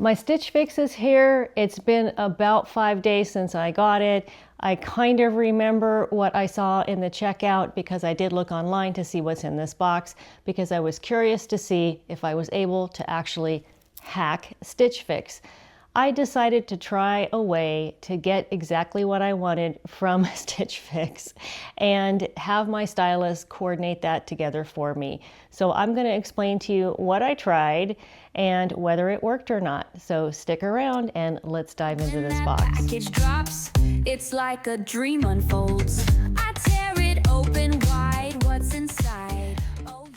My Stitch Fix is here. It's been about 5 days since I got it. I kind of remember what I saw in the checkout because I did look online to see what's in this box because I was curious to see if I was able to actually hack Stitch Fix. I decided to try a way to get exactly what I wanted from Stitch Fix and have my stylist coordinate that together for me. So I'm going to explain to you what I tried and whether it worked or not. So stick around and let's dive into this box. Package drops, it's like a dream unfolds. I tear it open wide, what's inside?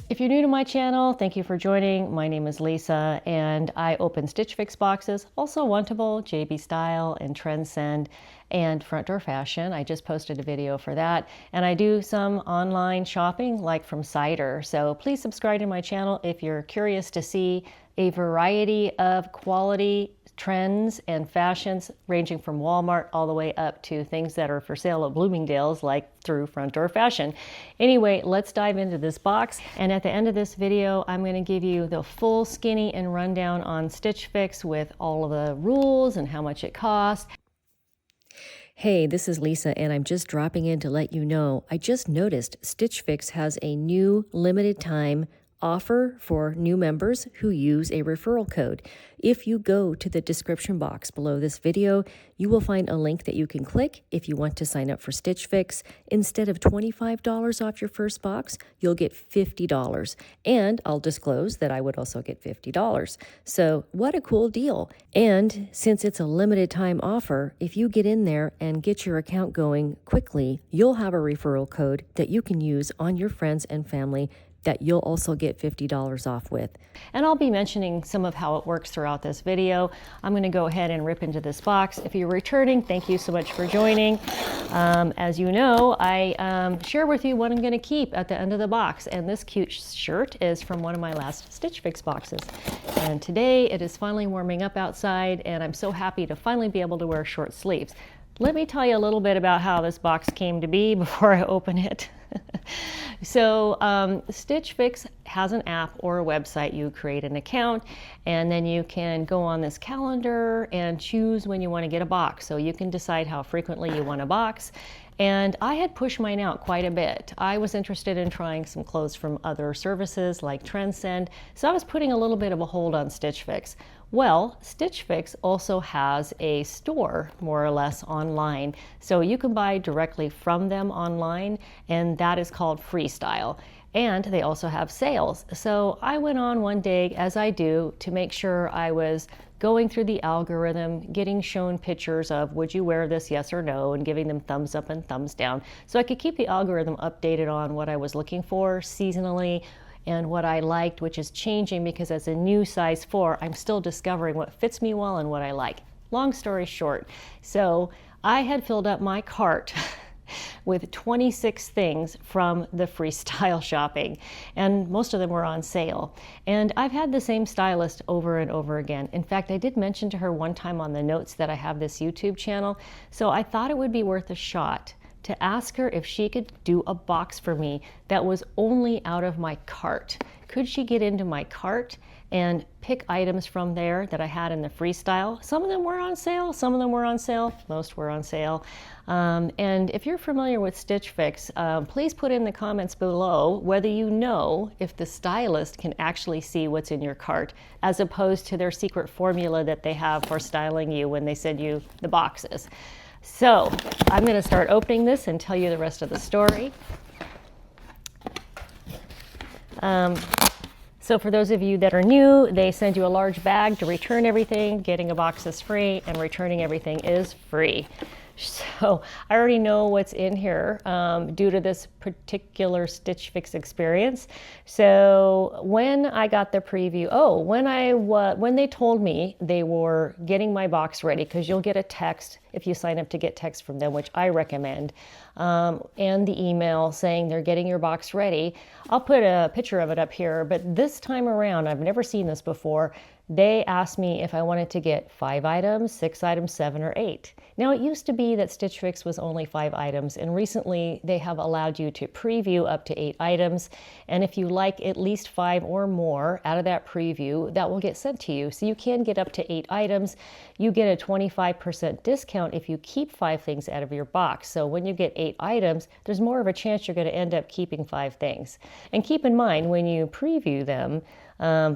If you're new to my channel, thank you for joining. My name is Lisa and I open Stitch Fix boxes, also Wantable, JB Style, and Transcend, and Front Door Fashion. I just posted a video for that. And I do some online shopping like from Cider. So please subscribe to my channel if you're curious to see a variety of quality trends and fashions ranging from Walmart all the way up to things that are for sale at Bloomingdale's, like through Front Door Fashion. Anyway, let's dive into this box. And at the end of this video, I'm going to give you the full skinny and rundown on Stitch Fix with all of the rules and how much it costs. Hey, this is Lisa, and I'm just dropping in to let you know I just noticed Stitch Fix has a new limited time offer for new members who use a referral code. If you go to the description box below this video, you will find a link that you can click if you want to sign up for Stitch Fix. Instead of $25 off your first box, you'll get $50. And I'll disclose that I would also get $50. So what a cool deal. And since it's a limited time offer, if you get in there and get your account going quickly, you'll have a referral code that you can use on your friends and family that you'll also get $50 off with. And I'll be mentioning some of how it works throughout this video. I'm going to go ahead and rip into this box. If you're returning, thank you so much for joining. As you know, I share with you what I'm going to keep at the end of the box. And this cute shirt is from one of my last Stitch Fix boxes. And today it is finally warming up outside, and I'm so happy to finally be able to wear short sleeves. Let me tell you a little bit about how this box came to be before I open it. So Stitch Fix has an app or a website. You create an account and then you can go on this calendar and choose when you want to get a box. So you can decide how frequently you want a box. And I had pushed mine out quite a bit. I was interested in trying some clothes from other services like Transcend, so I was putting a little bit of a hold on Stitch Fix. Well, Stitch Fix also has a store, more or less, online. So you can buy directly from them online, and that is called Freestyle. And they also have sales. So I went on one day, as I do, to make sure I was going through the algorithm, getting shown pictures of would you wear this, yes or no, and giving them thumbs up and thumbs down. So I could keep the algorithm updated on what I was looking for seasonally and what I liked, which is changing because as a new size 4, I'm still discovering what fits me well and what I like. Long story short, so I had filled up my cart with 26 things from the Freestyle shopping, and most of them were on sale. And I've had the same stylist over and over again. In fact, I did mention to her one time on the notes that I have this YouTube channel, so I thought it would be worth a shot to ask her if she could do a box for me that was only out of my cart. Could she get into my cart and pick items from there that I had in the Freestyle? Some of them were on sale, some of them were on sale, most were on sale. And if you're familiar with Stitch Fix, please put in the comments below whether you know if the stylist can actually see what's in your cart, as opposed to their secret formula that they have for styling you when they send you the boxes. So I'm going to start opening this and tell you the rest of the story. So for those of you that are new, they send you a large bag to return everything. Getting a box is free and returning everything is free. So I already know what's in here due to this particular Stitch Fix experience. So when I got the preview, when they told me they were getting my box ready, because you'll get a text if you sign up to get text from them, which I recommend. and the email saying they're getting your box ready. I'll put a picture of it up here, but this time around, I've never seen this before. They asked me if I wanted to get 5 items, 6 items, 7, or 8. Now, it used to be that Stitch Fix was only 5 items, and recently they have allowed you to preview up to 8 items. And if you like at least 5 or more out of that preview, that will get sent to you. So you can get up to 8 items. You get a 25% discount if you keep 5 things out of your box. So when you get 8 items, there's more of a chance you're going to end up keeping 5 things. And keep in mind, when you preview them,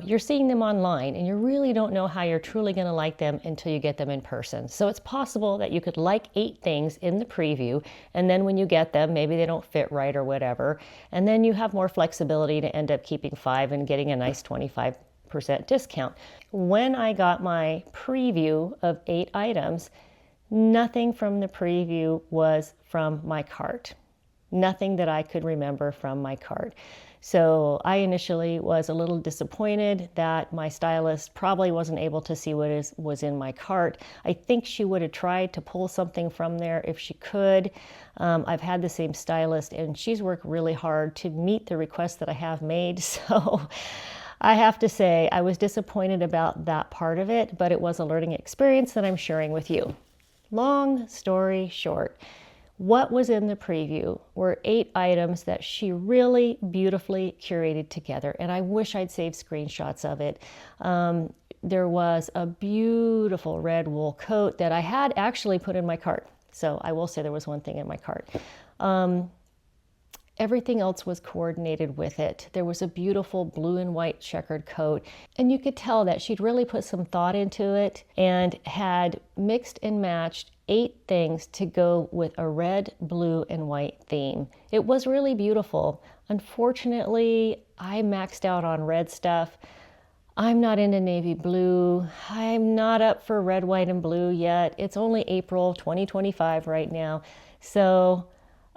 you're seeing them online, and you really don't know how you're truly going to like them until you get them in person. So it's possible that you could like 8 things in the preview, and then when you get them, maybe they don't fit right or whatever, and then you have more flexibility to end up keeping 5 and getting a nice 25% discount. When I got my preview of 8 items, nothing from the preview was from my cart. Nothing that I could remember from my cart. So I initially was a little disappointed that my stylist probably wasn't able to see what was in my cart. I think she would have tried to pull something from there if she could. I've had the same stylist, and she's worked really hard to meet the requests that I have made. So I have to say I was disappointed about that part of it, but it was a learning experience that I'm sharing with you. Long story short, what was in the preview were 8 items that she really beautifully curated together, and I wish I'd saved screenshots of it. There was a beautiful red wool coat that I had actually put in my cart, so I will say there was one thing in my cart. Everything else was coordinated with it. There was a beautiful blue and white checkered coat, and you could tell that she'd really put some thought into it and had mixed and matched 8 things to go with a red, blue, and white theme. It was really beautiful. Unfortunately, I maxed out on red stuff. I'm not into navy blue. I'm not up for red, white, and blue yet. It's only April 2025 right now. So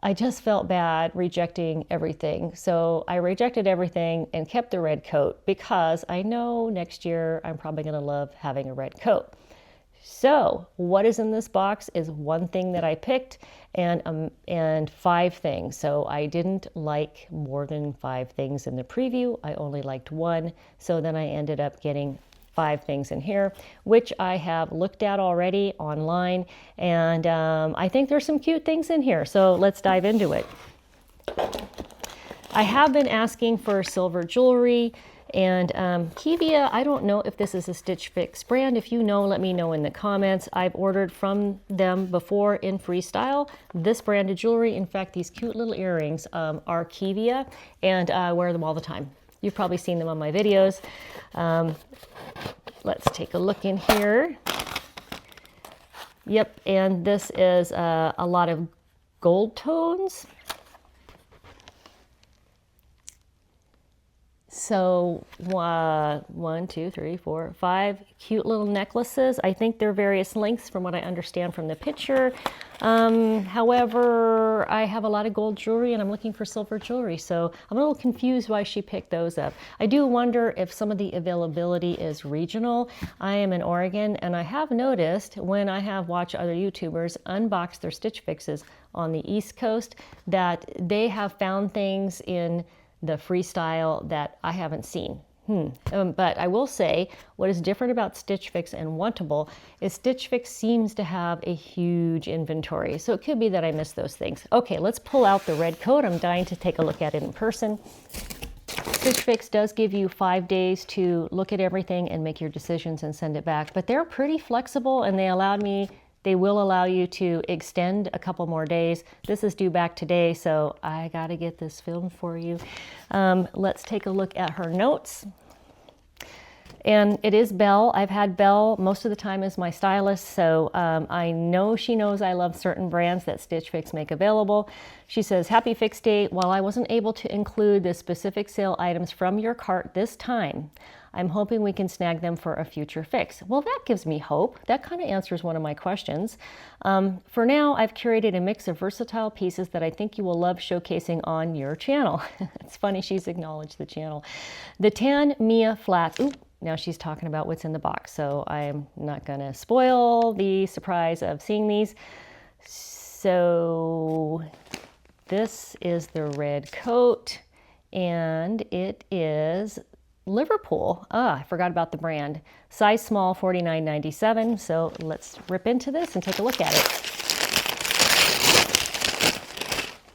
I just felt bad rejecting everything. So I rejected everything and kept the red coat because I know next year I'm probably going to love having a red coat. So what is in this box is one thing that I picked and 5 things. So I didn't like more than 5 things in the preview. I only liked 1. So then I ended up getting 5 things in here, which I have looked at already online. And I think there's some cute things in here. So let's dive into it. I have been asking for silver jewelry. And Kivia, I don't know if this is a Stitch Fix brand. If you know, let me know in the comments. I've ordered from them before in freestyle. This brand of jewelry, in fact, these cute little earrings are Kivia, and I wear them all the time. You've probably seen them on my videos. Let's take a look in here. Yep, and this is a lot of gold tones. So 1, 2, 3, 4, 5 cute little necklaces. I think they're various lengths from what I understand from the picture. However, I have a lot of gold jewelry and I'm looking for silver jewelry. So I'm a little confused why she picked those up. I do wonder if some of the availability is regional. I am in Oregon, and I have noticed when I have watched other YouTubers unbox their Stitch Fixes on the East Coast that they have found things in the freestyle that I haven't seen. But I will say what is different about Stitch Fix and Wantable is Stitch Fix seems to have a huge inventory. So it could be that I missed those things. Okay, let's pull out the red coat. I'm dying to take a look at it in person. Stitch Fix does give you 5 days to look at everything and make your decisions and send it back. But they're pretty flexible, and they will allow you to extend a couple more days. This is due back today, so I gotta get this filmed for you. Let's take a look at her notes. And it is Belle. I've had Belle most of the time as my stylist, so I know she knows I love certain brands that Stitch Fix make available. She says, happy fix date. While I wasn't able to include the specific sale items from your cart this time, I'm hoping we can snag them for a future fix. Well, that gives me hope. That kind of answers one of my questions. For now, I've curated a mix of versatile pieces that I think you will love showcasing on your channel. It's funny she's acknowledged the channel. The tan Mia flats. Ooh, now she's talking about what's in the box, so I'm not gonna spoil the surprise of seeing these. So this is the red coat, and it is Liverpool. I forgot about the brand. Size small, $49.97. So let's rip into this and take a look at it.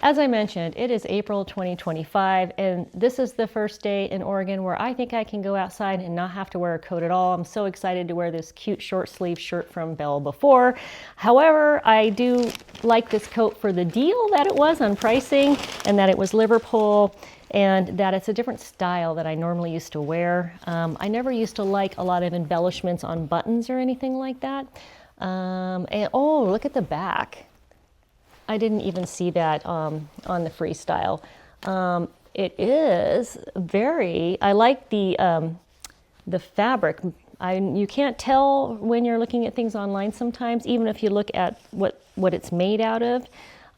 As I mentioned, it is April 2025, and this is the first day in Oregon where I think I can go outside and not have to wear a coat at all. I'm so excited to wear this cute short sleeve shirt from Belle before. However, I do like this coat for the deal that it was on pricing, and that it was Liverpool, and that it's a different style that I normally used to wear. I never used to like a lot of embellishments on buttons or anything like that. And oh, look at the back. I didn't even see that on the freestyle. It is very, I like the fabric. You can't tell when you're looking at things online sometimes, even if you look at what it's made out of.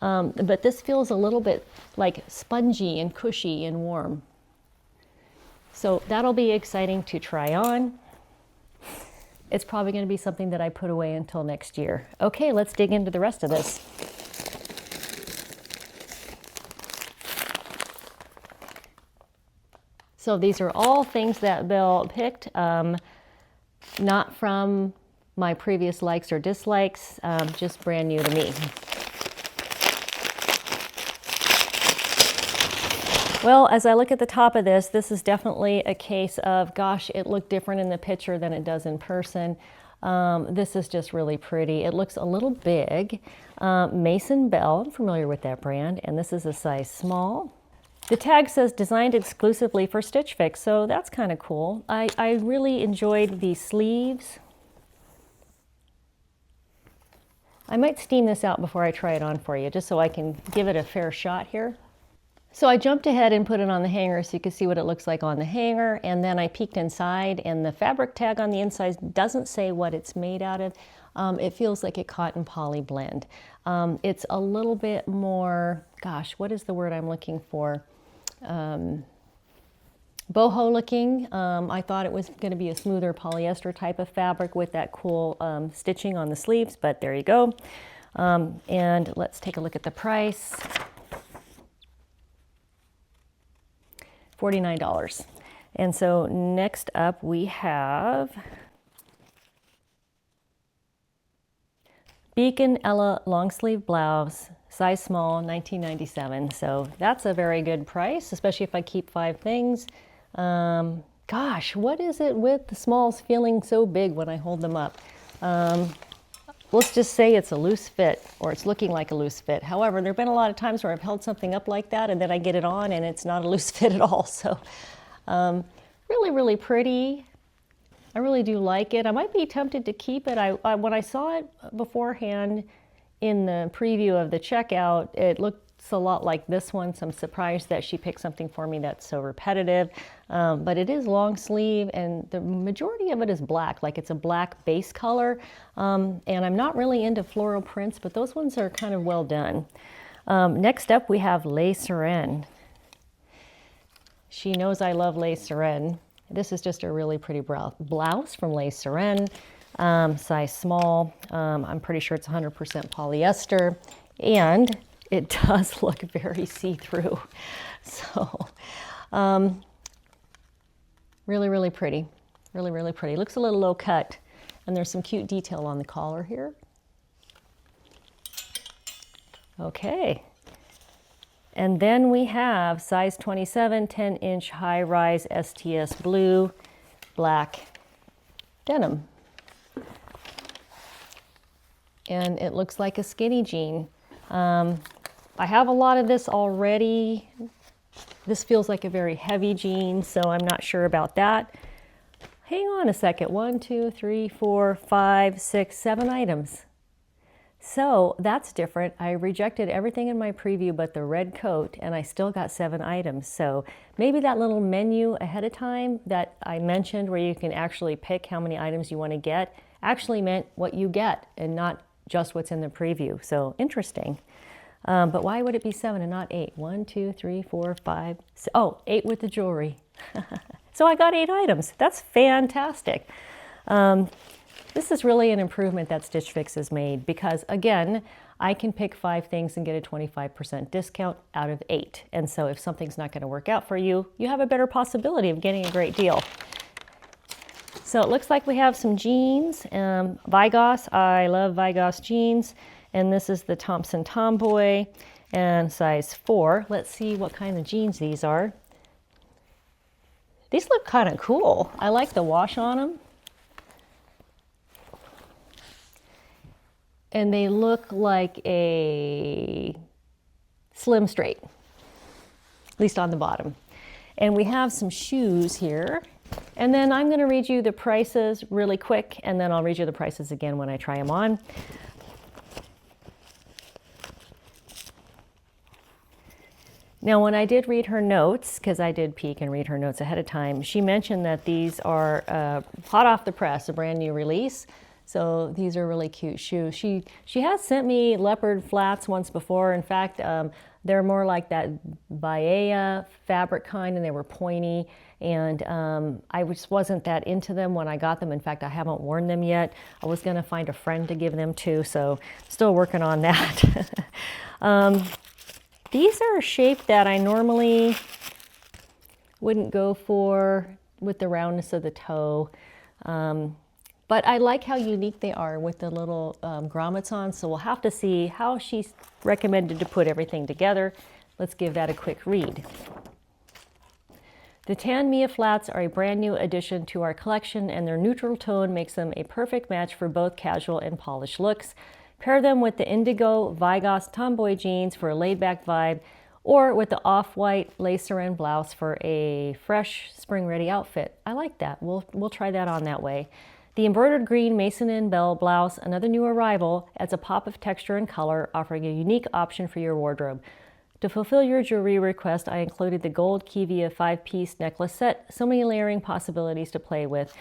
But this feels a little bit like spongy and cushy and warm. So that'll be exciting to try on. It's probably going to be something that I put away until next year. Okay, let's dig into the rest of this. So these are all things that Belle picked, not from my previous likes or dislikes, just brand new to me. Well, as I look at the top of this, this is definitely a case of, gosh, it looked different in the picture than it does in person. This is just really pretty. It looks a little big. Mason Belle, I'm familiar with that brand, and this is a size small. The tag says designed exclusively for Stitch Fix, so that's kind of cool. I really enjoyed the sleeves. I might steam this out before I try it on for you, just so I can give it a fair shot here. So I jumped ahead and put it on the hanger so you can see what it looks like on the hanger, and then I peeked inside, and the fabric tag on the inside doesn't say what it's made out of. It feels like a cotton poly blend. It's a little bit more, gosh, what is the word I'm looking for? Boho looking. I thought it was going to be a smoother polyester type of fabric with that cool stitching on the sleeves, but there you go. And let's take a look at the price. $49. And so next up we have Beacon Ella long sleeve blouse, size small, $19.97. So that's a very good price, especially if I keep 5 things. Gosh, what is it with the smalls feeling so big when I hold them up? Let's just say it's a loose fit, or it's looking like a loose fit. However, there have been a lot of times where I've held something up like that and then I get it on and it's not a loose fit at all. So really, really pretty. I really do like it. I might be tempted to keep it. When I saw it beforehand in the preview of the checkout, it looks a lot like this one, so I'm surprised that she picked something for me that's so repetitive. But it is long sleeve, and the majority of it is black, like it's a black base color. And I'm not really into floral prints, but those ones are kind of well done. Next up, we have Les Seren. She knows I love Les Seren. This is just a really pretty blouse from Les Seren, size small. I'm pretty sure it's 100% polyester, and it does look very see-through. So really, really pretty. Really, really pretty. Looks a little low cut, and there's some cute detail on the collar here. Okay. And then we have size 27, 10-inch high-rise STS blue, black denim. And it looks like a skinny jean. I have a lot of this already. This feels like a very heavy jean, so I'm not sure about that. Hang on a second. 1, 2, 3, 4, 5, 6, 7 items. So that's different. I rejected everything in my preview but the red coat, and I still got 7 items. So maybe that little menu ahead of time that I mentioned where you can actually pick how many items you want to get actually meant what you get and not just what's in the preview. So interesting. But why would it be 7 and not 8? 1, 2, 3, 4, 5. Oh, 8 with the jewelry. So I got 8 items. That's fantastic. This is really an improvement that Stitch Fix has made because, again, I can pick 5 things and get a 25% discount out of 8. And so if something's not going to work out for you, you have a better possibility of getting a great deal. So it looks like we have some jeans, Vigos. I love Vigos jeans. And this is the Thompson Tomboy and size 4. Let's see what kind of jeans these are. These look kind of cool. I like the wash on them. And they look like a slim straight, at least on the bottom. And we have some shoes here. And then I'm going to read you the prices really quick, and then I'll read you the prices again when I try them on. Now, when I did read her notes, because I did peek and read her notes ahead of time, she mentioned that these are hot off the press, a brand new release. So these are really cute shoes. She has sent me leopard flats once before. In fact, they're more like that Baea fabric kind, and they were pointy. And I just wasn't that into them when I got them. In fact, I haven't worn them yet. I was going to find a friend to give them to, so still working on that. These are a shape that I normally wouldn't go for with the roundness of the toe. But I like how unique they are with the little grommets on, so we'll have to see how she's recommended to put everything together. Let's give that a quick read. The Tan Mia flats are a brand new addition to our collection, and their neutral tone makes them a perfect match for both casual and polished looks. Pair them with the indigo Vigos tomboy jeans for a laid-back vibe, or with the off-white lace-around blouse for a fresh, spring-ready outfit. I like that. We'll try that on that way. The embroidered green Mason and Bell blouse, another new arrival, adds a pop of texture and color, offering a unique option for your wardrobe. To fulfill your jewelry request, I included the gold Kivia 5-piece necklace set. So many layering possibilities to play with.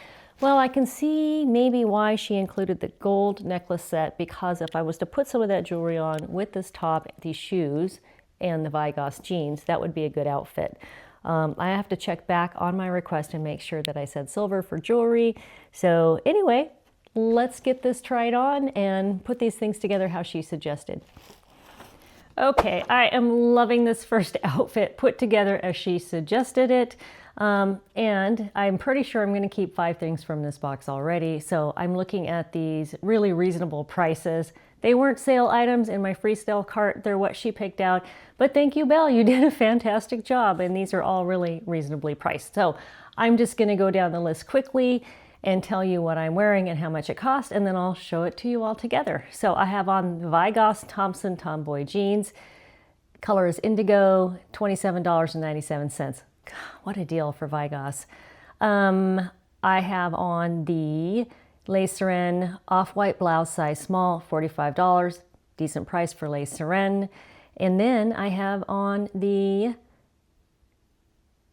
Well, I can see maybe why she included the gold necklace set, because if I was to put some of that jewelry on with this top, these shoes, and the Vigos jeans, that would be a good outfit. I have to check back on my request and make sure that I said silver for jewelry. So anyway, let's get this tried on and put these things together how she suggested. Okay, I am loving this first outfit put together as she suggested it. And I'm pretty sure I'm going to keep 5 things from this box already. So I'm looking at these really reasonable prices. They weren't sale items in my freestyle cart. They're what she picked out. But thank you, Belle. You did a fantastic job. And these are all really reasonably priced. So I'm just going to go down the list quickly and tell you what I'm wearing and how much it cost. And then I'll show it to you all together. So I have on Vigos Thompson Tomboy jeans. Color is indigo, $27.97. God, what a deal for Vigos. I have on the lace Seren off-white blouse, size small, $45. Decent price for lace Seren. And then I have on the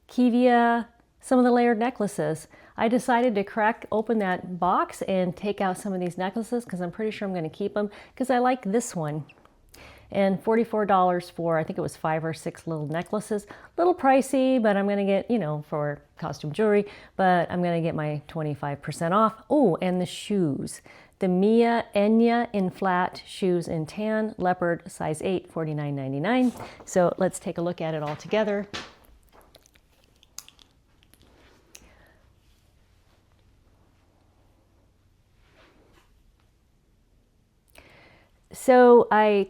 Kivia, some of the layered necklaces. I decided to crack open that box and take out some of these necklaces because I'm pretty sure I'm going to keep them because I like this one. And $44 for, I think it was 5 or 6 little necklaces. A little pricey, but I'm going to get, you know, for costume jewelry, but I'm going to get my 25% off. Oh, and the shoes. The Mia Enya in flat, shoes in tan, leopard, size 8, $49.99. So let's take a look at it all together. So I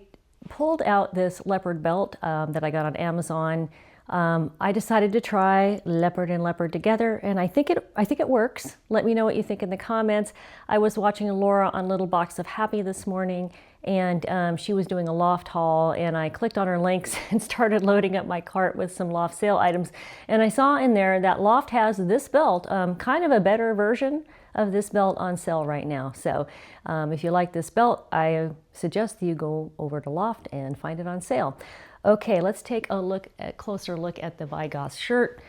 pulled out this leopard belt that I got on Amazon. I decided to try leopard and leopard together, and I think it works. Let me know what you think in the comments. I was watching Laura on Little Box of Happy this morning, and she was doing a loft haul, and I clicked on her links and started loading up my cart with some loft sale items. And I saw in there that Loft has this belt, kind of a better version of this belt on sale right now. So if you like this belt, I suggest you go over to Loft and find it on sale. Okay, let's take a closer look at the Vigos shirt.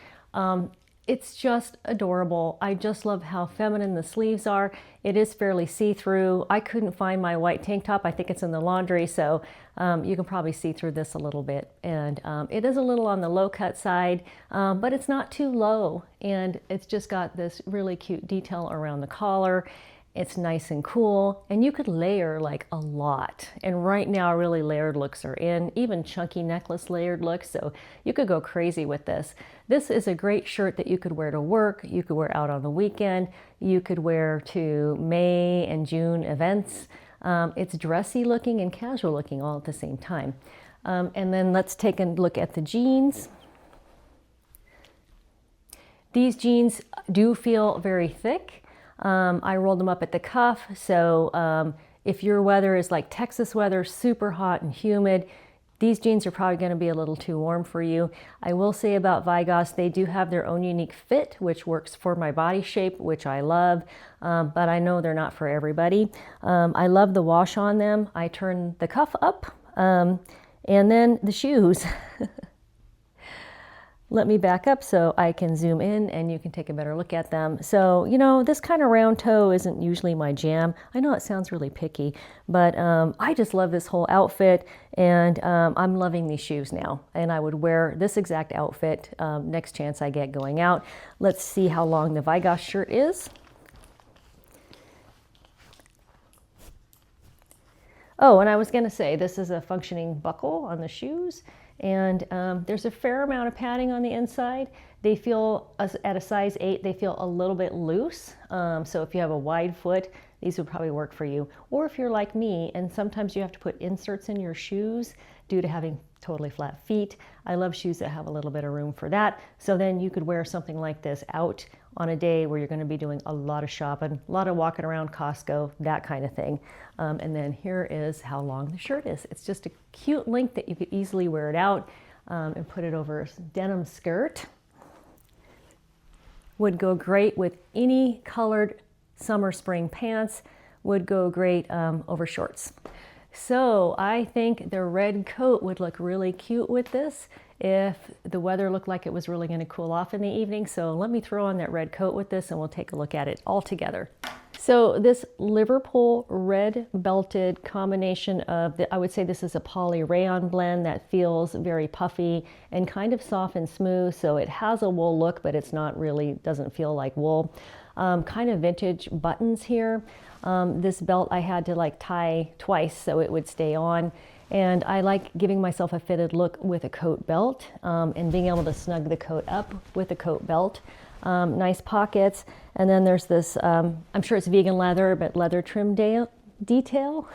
It's just adorable. I just love how feminine the sleeves are. It is fairly see-through. I couldn't find my white tank top. I think it's in the laundry, so you can probably see through this a little bit. And it is a little on the low-cut side, but it's not too low. And it's just got this really cute detail around the collar. It's nice and cool, and you could layer like a lot. And right now, really layered looks are in, even chunky necklace layered looks, so you could go crazy with this. This is a great shirt that you could wear to work, you could wear out on the weekend, you could wear to May and June events. It's dressy looking and casual looking all at the same time. And then let's take a look at the jeans. These jeans do feel very thick. I rolled them up at the cuff, so if your weather is like Texas weather, super hot and humid, these jeans are probably going to be a little too warm for you. I will say about Vigos, they do have their own unique fit, which works for my body shape, which I love, but I know they're not for everybody. I love the wash on them. I turn the cuff up, and then the shoes. Let me back up so I can zoom in and you can take a better look at them. So, you know, this kind of round toe isn't usually my jam. I know it sounds really picky, but I just love this whole outfit, and I'm loving these shoes now. And I would wear this exact outfit next chance I get going out. Let's see how long the Vigos shirt is. Oh, and I was gonna say, this is a functioning buckle on the shoes. And there's a fair amount of padding on the inside. They feel, at a size 8, they feel a little bit loose. So if you have a wide foot, these would probably work for you. Or if you're like me, and sometimes you have to put inserts in your shoes due to having totally flat feet. I love shoes that have a little bit of room for that. So then you could wear something like this out on a day where you're going to be doing a lot of shopping, a lot of walking around Costco, that kind of thing. And then here is how long the shirt is. It's just a cute length that you could easily wear it out and put it over a denim skirt. Would go great with any colored summer, spring pants. Would go great over shorts. So I think the red coat would look really cute with this if the weather looked like it was really going to cool off in the evening. So let me throw on that red coat with this and we'll take a look at it all together. So this Liverpool red belted combination of, I would say this is a poly rayon blend that feels very puffy and kind of soft and smooth. So it has a wool look, but it's not really, doesn't feel like wool. Kind of vintage buttons here. This belt I had to like tie twice so it would stay on. And I like giving myself a fitted look with a coat belt and being able to snug the coat up with a coat belt. Nice pockets. And then there's this, I'm sure it's vegan leather, but leather trim detail.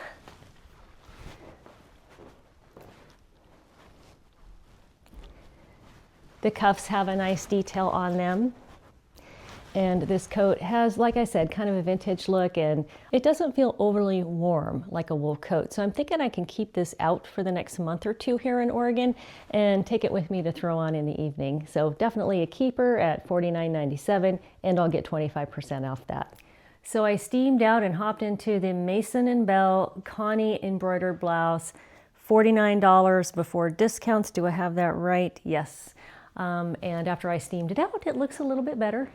The cuffs have a nice detail on them. And this coat has, like I said, kind of a vintage look, and it doesn't feel overly warm like a wool coat. So I'm thinking I can keep this out for the next month or two here in Oregon and take it with me to throw on in the evening. So definitely a keeper at $49.97, and I'll get 25% off that. So I steamed out and hopped into the Mason & Bell Connie embroidered blouse, $49 before discounts. Do I have that right? Yes. And after I steamed it out, it looks a little bit better.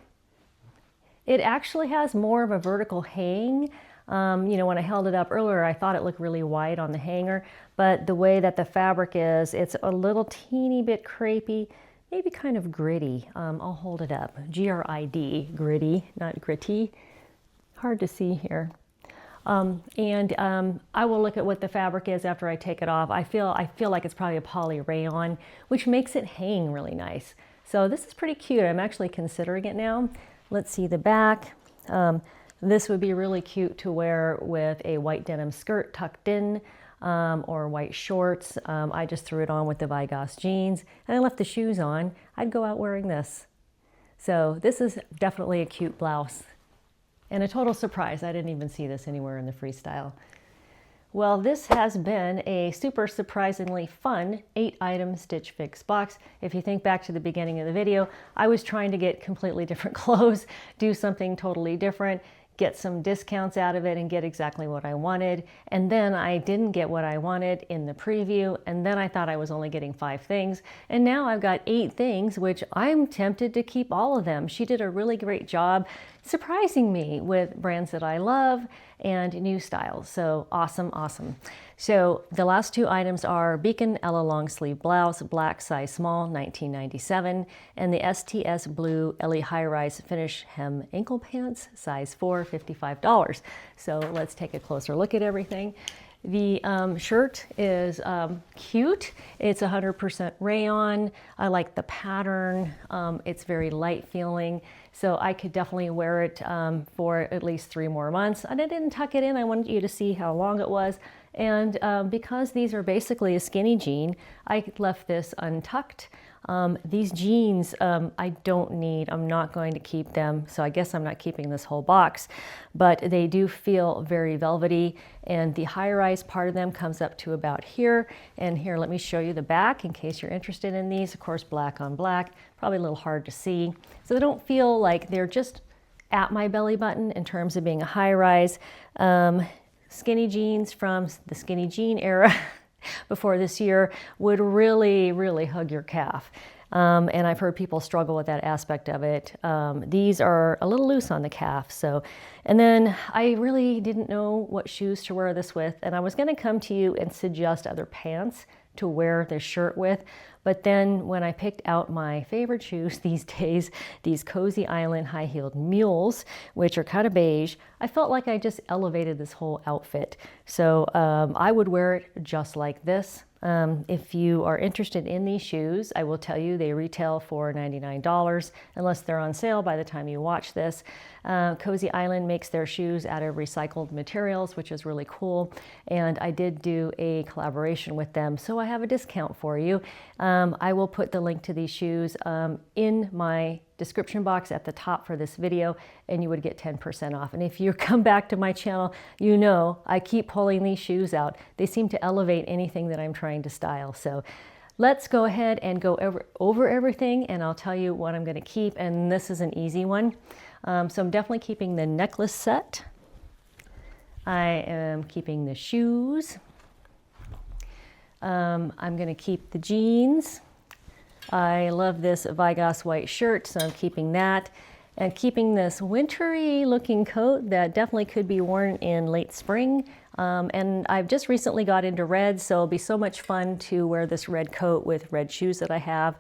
It actually has more of a vertical hang. You know, when I held it up earlier, I thought it looked really wide on the hanger, but the way that the fabric is, it's a little teeny bit crepey, maybe kind of gritty. I'll hold it up. G-R-I-D, gritty, not gritty. Hard to see here. I will look at what the fabric is after I take it off. I feel like it's probably a poly rayon, which makes it hang really nice. So this is pretty cute. I'm actually considering it now. Let's see the back. This would be really cute to wear with a white denim skirt tucked in or white shorts. I just threw it on with the Vigos jeans and I left the shoes on. I'd go out wearing this. So this is definitely a cute blouse and a total surprise. I didn't even see this anywhere in the freestyle. Well, this has been a super surprisingly fun 8-item Stitch Fix box. If you think back to the beginning of the video, I was trying to get completely different clothes, do something totally different, get some discounts out of it and get exactly what I wanted. And then I didn't get what I wanted in the preview. And then I thought I was only getting 5 things. And now I've got 8 things, which I'm tempted to keep all of them. She did a really great job surprising me with brands that I love and new styles. So awesome, awesome. So the last two items are Beacon Ella long sleeve blouse, black size small, $19.97, and the STS blue Ellie high rise finish hem ankle pants, size 4, $55. So let's take a closer look at everything. The shirt is cute. It's 100% rayon. I like the pattern. It's very light feeling. So I could definitely wear it for at least 3 more months. And I didn't tuck it in. I wanted you to see how long it was. And because these are basically a skinny jean, I left this untucked. These jeans I don't need. I'm not going to keep them. So I guess I'm not keeping this whole box. But they do feel very velvety. And the high-rise part of them comes up to about here. And here, let me show you the back in case you're interested in these. Of course, black on black. Probably a little hard to see. So they don't feel like they're just at my belly button in terms of being a high-rise. Skinny jeans from the skinny jean era before this year would really, really hug your calf. And I've heard people struggle with that aspect of it. These are a little loose on the calf. So, and then I really didn't know what shoes to wear this with. And I was going to come to you and suggest other pants to wear this shirt with. But then when I picked out my favorite shoes these days, these Cosy Island high-heeled mules, which are kind of beige, I felt like I just elevated this whole outfit. So I would wear it just like this. If you are interested in these shoes, I will tell you they retail for $99 unless they're on sale by the time you watch this. Cosy Island makes their shoes out of recycled materials, which is really cool. And I did do a collaboration with them, so I have a discount for you. I will put the link to these shoes in my description box at the top for this video, and you would get 10% off. And if you come back to my channel, you know I keep pulling these shoes out. They seem to elevate anything that I'm trying to style. So let's go ahead and go over everything, and I'll tell you what I'm going to keep. And this is an easy one. So I'm definitely keeping the necklace set. I am keeping the shoes. I'm going to keep the jeans. I love this Vigos white shirt, so I'm keeping that. And keeping this wintry looking coat that definitely could be worn in late spring. And I've just recently got into red, so it'll be so much fun to wear this red coat with red shoes that I have,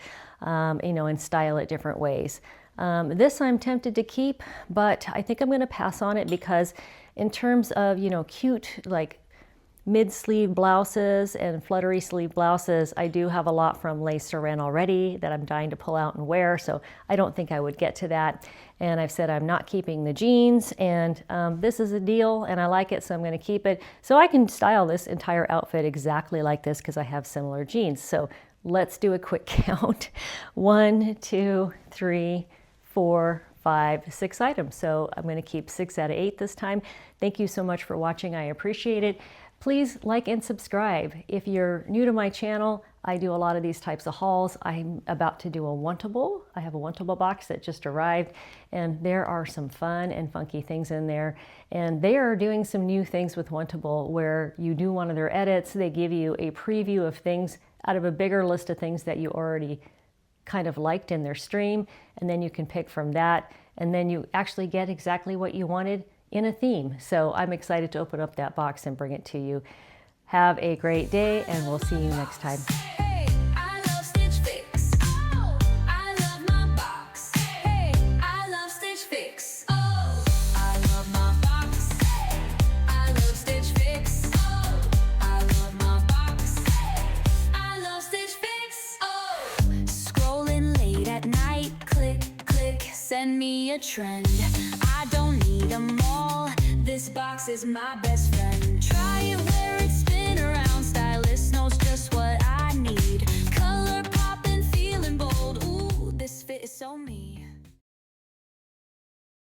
you know, and style it different ways. This I'm tempted to keep, but I think I'm going to pass on it because in terms of, you know, cute, like mid-sleeve blouses and fluttery sleeve blouses, I do have a lot from Lace Saran already that I'm dying to pull out and wear, so I don't think I would get to that. And I've said I'm not keeping the jeans, and this is a deal and I like it, so I'm going to keep it. So I can style this entire outfit exactly like this because I have similar jeans. So let's do a quick count. 1, 2, 3, 4, 5, 6 items. So I'm going to keep 6 out of 8 this time. Thank you so much for watching. I appreciate it. Please like and subscribe. If you're new to my channel, I do a lot of these types of hauls. I'm about to do a Wantable. I have a Wantable box that just arrived, and there are some fun and funky things in there. And they are doing some new things with Wantable where you do one of their edits, they give you a preview of things out of a bigger list of things that you already kind of liked in their stream, and then you can pick from that, and then you actually get exactly what you wanted in a theme. So I'm excited to open up that box and bring it to you. Have a great day, and we'll see you next time. Hey, I love Stitch Fix. Oh, I love my box. Hey, I love Stitch Fix. Oh, I love my box. Hey, I love Stitch Fix. Oh, I love my box. Hey, I love Stitch Fix. Oh, scrolling late at night, click, click, send me a trend. I don't need them all. This box is my best friend.